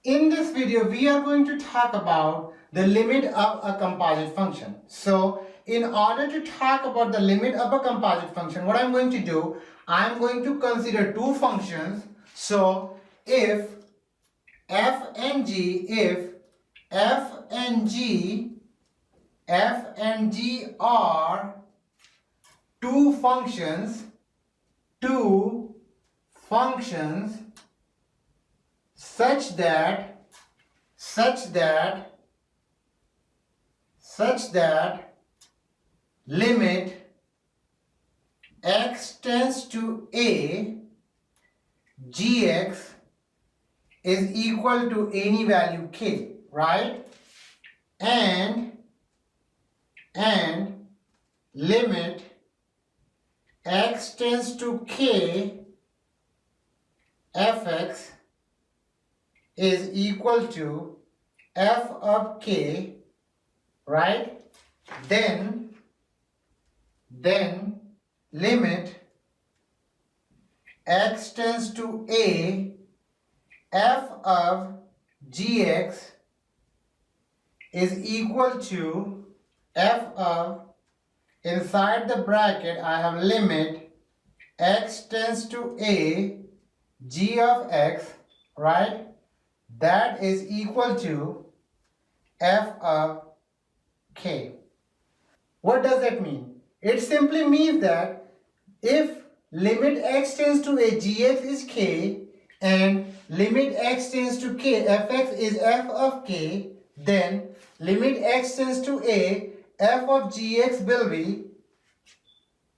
In this video, we are going to talk about the limit of a composite function. So, in order to talk about the limit of a composite function, what I'm going to do, I'm going to consider two functions. So, if f and g are two functions such that limit x tends to a, gx is equal to any value k, right? And limit x tends to k, fx is equal to f of k, right? Then limit x tends to a, f of gx is equal to f of, inside the bracket I have limit x tends to a, g of x, right? That is equal to f of k. What does that mean? It simply means that if limit x tends to a, gx is k, and limit x tends to k, fx is f of k, then limit x tends to a, f of gx will be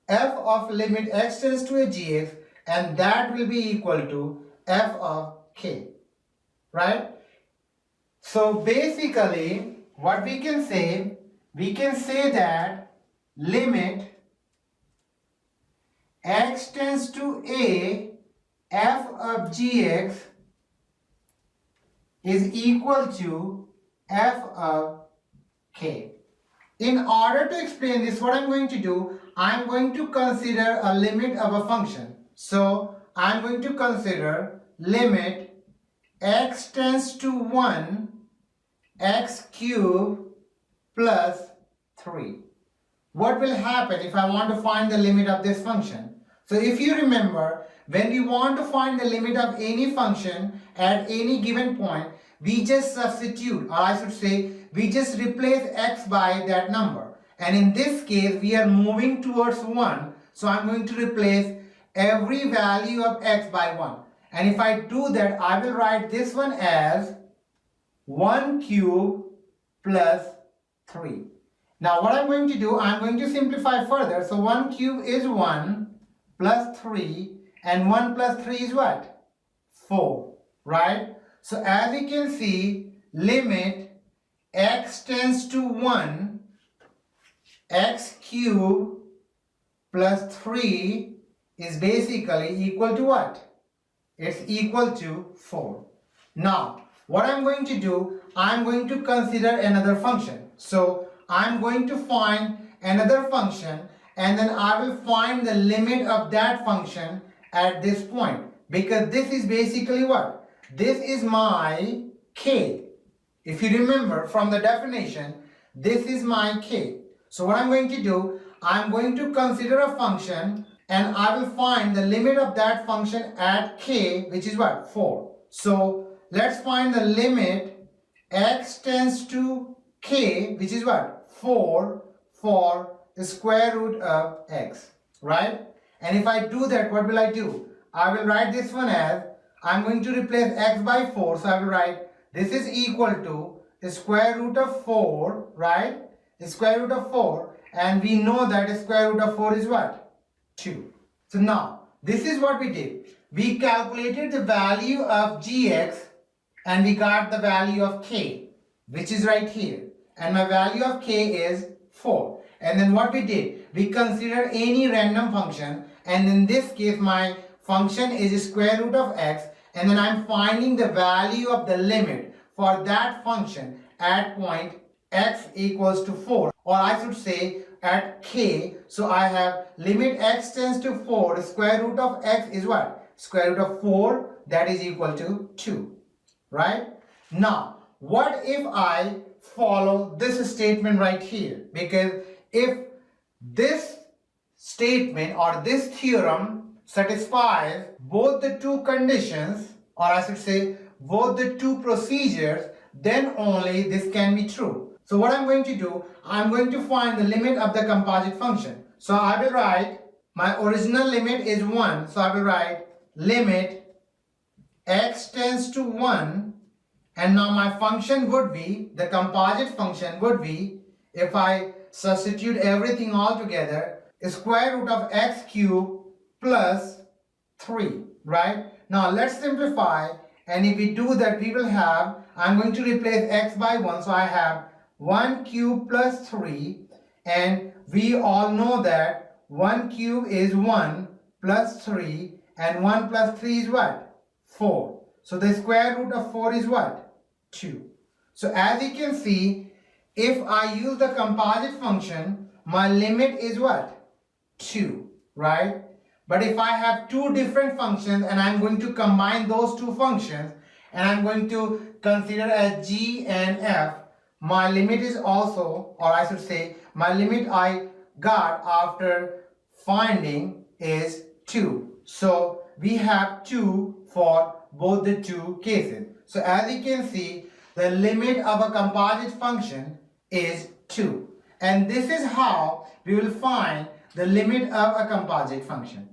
f of limit x tends to a gx, and that will be equal to f of k, right? So basically what we can say that limit x tends to a, f of gx is equal to f of k. In order to explain this, what I'm going to do, I'm going to consider a limit of a function. So I'm going to consider limit x tends to 1, x cubed plus 3. What will happen if I want to find the limit of this function? So if you remember, when we want to find the limit of any function at any given point, we just substitute, or I should say, we just replace x by that number. And in this case, we are moving towards 1. So I'm going to replace every value of x by 1. And if I do that, I will write this one as 1 cube plus 3. Now what I'm going to do, I'm going to simplify further. So 1 cube is 1 plus 3, and 1 plus 3 is what? 4, right? So as you can see, limit x tends to 1, x cubed plus 3 is basically equal to what? It's equal to 4. Now, what I'm going to do, I'm going to consider another function. So, I'm going to find another function, and then I will find the limit of that function at this point. Because this is basically what? This is my k. If you remember from the definition, this is my k. So what I'm going to do, I'm going to consider a function, and I will find the limit of that function at k, which is what? 4. So let's find the limit x tends to k, which is what? 4 for the square root of x, right? And if I do that, what will I do? I will write this one as, I'm going to replace x by 4, so I will write this is equal to the square root of 4, right? The square root of 4, and we know that the square root of 4 is what? 2. So now, this is what we did. We calculated the value of gx, and we got the value of k, which is right here. And my value of k is 4. And then what we did, we considered any random function, and in this case my function is square root of x, and then I'm finding the value of the limit for that function at point x equals to 4, or I should say at k. So I have limit x tends to 4, the square root of x is what? Square root of 4, that is equal to 2, right? Now, what if I follow this statement right here? Because if this statement or this theorem satisfies both the two conditions, or I should say both the two procedures, then only this can be true. So what I'm going to do, I'm going to find the limit of the composite function. So I will write, my original limit is 1, so I will write limit x tends to 1, and now my function would be, the composite function would be, if I substitute everything all together, square root of x cubed plus 3, right? Now let's simplify, and if we do that, we will have, I'm going to replace x by 1, so I have 1 cube plus 3, and we all know that 1 cube is 1 plus 3, and 1 plus 3 is what? 4. So the square root of 4 is what? 2. So as you can see, if I use the composite function, my limit is what? 2, right? But if I have two different functions and I'm going to combine those two functions and I'm going to consider as g and f, my limit is also, or I should say, my limit I got after finding is 2. So we have 2 for both the two cases. So as you can see, the limit of a composite function is 2. And this is how we will find the limit of a composite function.